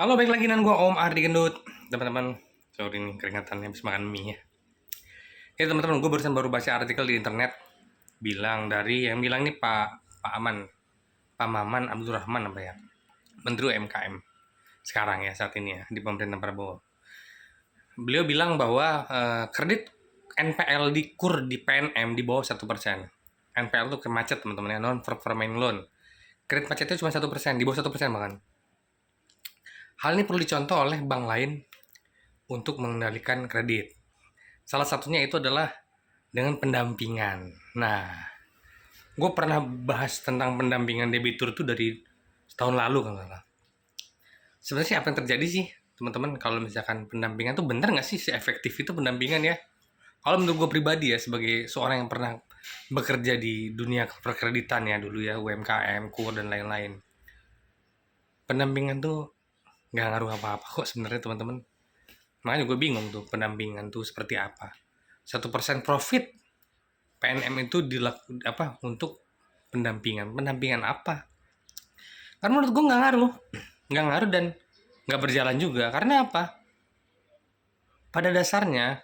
Halo, balik lagi dengan gue Om Ardi Gendut. Teman-teman, sorry nih keringatannya habis makan mie ya. Ya teman-teman, gue baru baca artikel di internet yang bilang nih Pak Aman, Pak Maman Abdurrahman apa ya, Menteri UMKM sekarang ya saat ini ya di pemerintahan Prabowo. Beliau bilang bahwa kredit NPL di KUR di PNM di bawah 1%. NPL itu macet teman-teman ya, non performing loan. Kredit macetnya cuma 1%, di bawah 1% bahkan. Hal ini perlu dicontoh oleh bank lain untuk mengendalikan kredit. Salah satunya itu adalah dengan pendampingan. Nah, gue pernah bahas tentang pendampingan debitur itu dari tahun lalu kan salah. Sebenarnya apa yang terjadi sih, teman-teman? Kalau misalkan pendampingan tuh bener nggak sih efektif itu pendampingan ya? Kalau menurut gue pribadi ya, sebagai seorang yang pernah bekerja di dunia perkreditan ya dulu ya, UMKM, KUR dan lain-lain. Pendampingan tuh nggak ngaruh apa-apa kok sebenarnya teman-teman. Makanya gue bingung tuh pendampingan tuh seperti apa. 1% profit PNM itu untuk pendampingan. Pendampingan apa? Karena menurut gue nggak ngaruh dan nggak berjalan juga. Karena apa? Pada dasarnya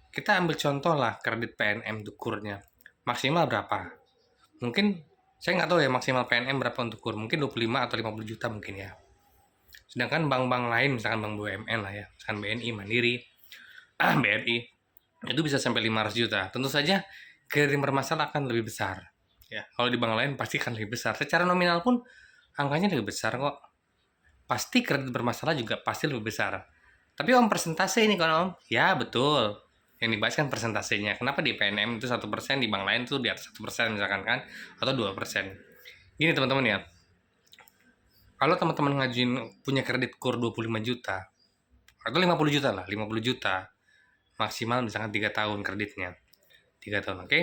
kita ambil contoh lah kredit PNM untuk kurnya maksimal berapa? Mungkin saya nggak tahu ya maksimal PNM berapa untuk kur. Mungkin 25 atau 50 juta mungkin ya. Sedangkan bank-bank lain, misalkan bank BUMN lah ya, misalkan BNI, Mandiri, BRI, itu bisa sampai 500 juta. Tentu saja kredit bermasalah akan lebih besar. Ya, kalau di bank lain pasti akan lebih besar. Secara nominal pun angkanya lebih besar kok. Pasti kredit bermasalah juga pasti lebih besar. Tapi om persentase ini kan om? Ya betul. Yang dibahas kan persentasenya. Kenapa di PNM itu 1%, di bank lain tuh di atas 1% misalkan kan? Atau 2%. Gini teman-teman ya. Kalau teman-teman ngajuin punya kredit kur 25 juta, atau 50 juta lah, 50 juta. Maksimal misalkan 3 tahun kreditnya. 3 tahun, oke?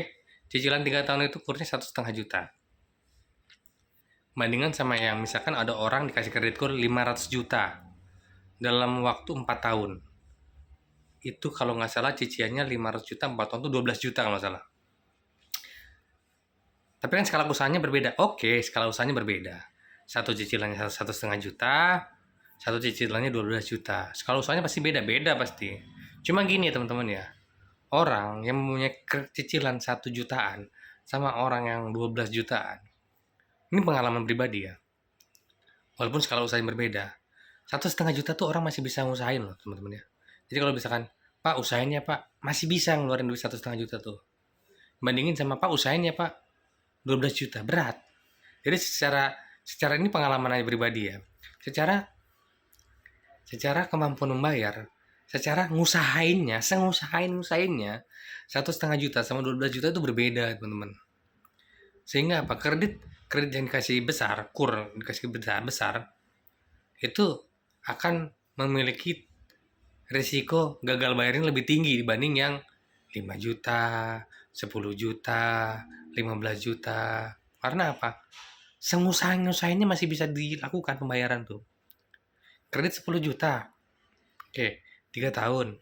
Cicilan 3 tahun itu kurnya 1,5 juta. Bandingkan sama yang misalkan ada orang dikasih kredit kur 500 juta dalam waktu 4 tahun. Itu kalau nggak salah cicilannya 500 juta 4 tahun itu 12 juta kalau nggak salah. Tapi kan skala usahanya berbeda. Oke, skala usahanya berbeda. Satu cicilannya 1,5 juta, satu cicilannya 12 juta. Skala usahanya pasti beda-beda pasti. Cuma gini ya teman-teman ya. Orang yang mempunyai cicilan 1 jutaan sama orang yang 12 jutaan. Ini pengalaman pribadi ya. Walaupun skala usahanya berbeda. 1,5 juta tuh orang masih bisa ngusahain loh teman-teman ya. Jadi kalau misalkan, Pak usahain ya Pak, masih bisa ngeluarin duit 1,5 juta tuh. Bandingin sama Pak usahain ya Pak, 12 juta, berat. Jadi secara ini pengalaman aja pribadi ya. Secara secara kemampuan membayar, secara ngusahainnya, 1,5 juta sama 12 juta itu berbeda teman-teman. Sehingga apa? Kredit yang dikasih besar, kur dikasih besar, itu akan memiliki risiko gagal bayarnya lebih tinggi dibanding yang 5 juta, 10 juta, 15 juta. Karena apa? Sengusahain-ngusahainnya masih bisa dilakukan pembayaran tuh. Kredit 10 juta. Oke, 3 tahun.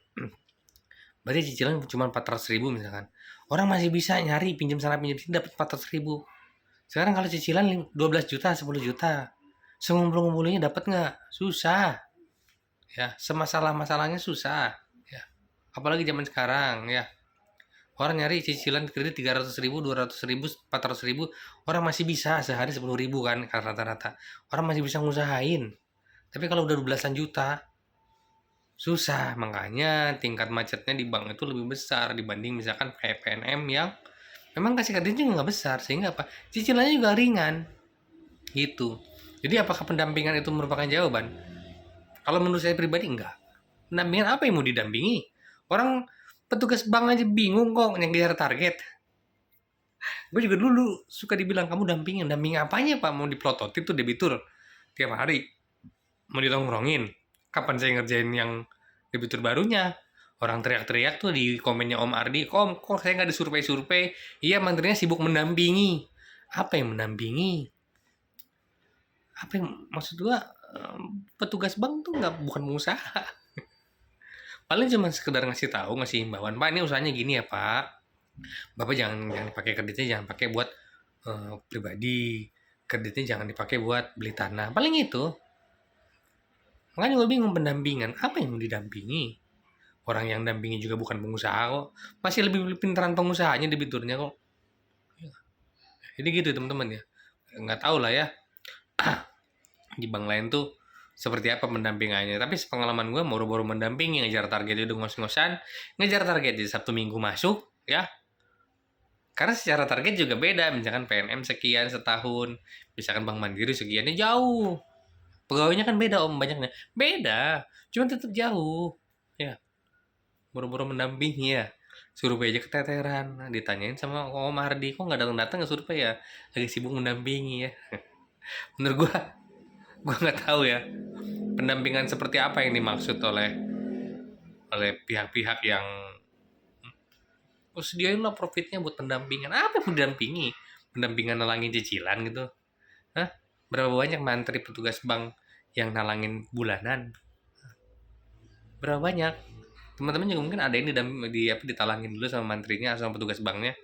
Berarti cicilan cuma 400 ribu misalkan. Orang masih bisa nyari pinjam sana pinjam sini dapat 400 ribu. Sekarang kalau cicilan 12 juta, 10 juta. Sengumpul-ngumpulnya dapat nggak? Susah. Ya, semasalah-masalahnya susah. Ya. Apalagi zaman sekarang ya. Orang nyari cicilan kredit 300 ribu, 200 ribu, 400 ribu. Orang masih bisa sehari 10 ribu kan rata-rata. Orang masih bisa ngusahain. Tapi kalau udah 12-an juta, susah. Makanya tingkat macetnya di bank itu lebih besar dibanding misalkan kayak PNM yang memang kasih kreditnya nggak besar. Sehingga apa? Cicilannya juga ringan. Gitu. Jadi apakah pendampingan itu merupakan jawaban? Kalau menurut saya pribadi enggak. Pendampingan apa yang mau didampingi? Orang petugas bank aja bingung kok ngejar target. Gue juga dulu suka dibilang kamu dampingin apanya pak? Mau diplototin tuh debitur tiap hari. Mau ditongkrongin. Kapan saya ngerjain yang debitur barunya? Orang teriak-teriak tuh di komennya Om Ardi, kok saya nggak disurvei-survei? Iya, menterinya sibuk mendampingi. Apa yang mendampingi? Apa yang maksud gua petugas bank tuh bukan pengusaha. Paling cuma sekedar ngasih tahu, ngasih himbauan, Pak ini usahanya gini ya Pak. Bapak jangan jangan pakai kreditnya jangan pakai buat pribadi. Kreditnya jangan dipakai buat beli tanah. Paling itu. Makanya gue bingung, pendampingan apa yang mau didampingi? Orang yang dampingi juga bukan pengusaha kok, masih lebih pintaran pengusahanya debiturnya kok. Jadi gitu teman-teman ya, nggak tahu lah ya di bank lain tuh seperti apa pendampingannya. Tapi sepengalaman gue baru-baru mendampingi, ngejar target itu ngos-ngosan, ngejar target di Sabtu Minggu masuk ya. Karena secara target juga beda, misalkan PNM sekian setahun, misalkan Bank Mandiri sekiannya jauh. Pegawainya kan beda om, banyaknya. Beda, cuma tetap jauh. Ya, buru-buru mendampingi ya. Survei aja keteteran. Nah, ditanyain sama Om Ardi, kok nggak datang-datang ke survei ya? Lagi sibuk mendampingi ya. Menurut gua nggak tahu ya. Pendampingan seperti apa yang dimaksud oleh pihak-pihak yang oh, sediain lah profitnya buat pendampingan. Apa yang mau didampingi? Pendampingan nalangin cicilan gitu. Hah? Berapa banyak mantri petugas bank yang nalangin bulanan? Berapa banyak? Teman-teman juga mungkin ada yang ditalangin dulu sama mantrinya, sama petugas banknya,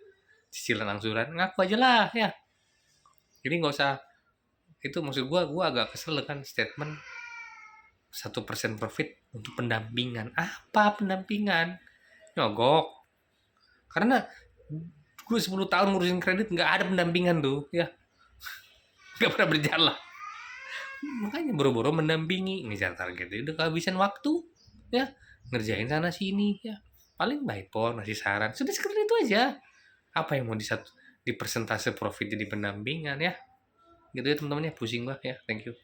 cicilan angsuran, ngaku aja lah ya. Jadi nggak usah, itu maksud gua agak kesel kan statement 1% profit untuk pendampingan. Apa pendampingan? Nyogok. Karena gue 10 tahun ngurusin kredit nggak ada pendampingan tuh ya, nggak pernah berjalan. Makanya boro-boro mendampingi, ngejar target itu udah kehabisan waktu ya, ngerjain sana sini ya, paling by phone ngasih saran, sudah sekedar itu aja. Apa yang mau di persentase profit jadi pendampingan ya, gitu ya teman-teman ya, pusing banget ya. Thank you.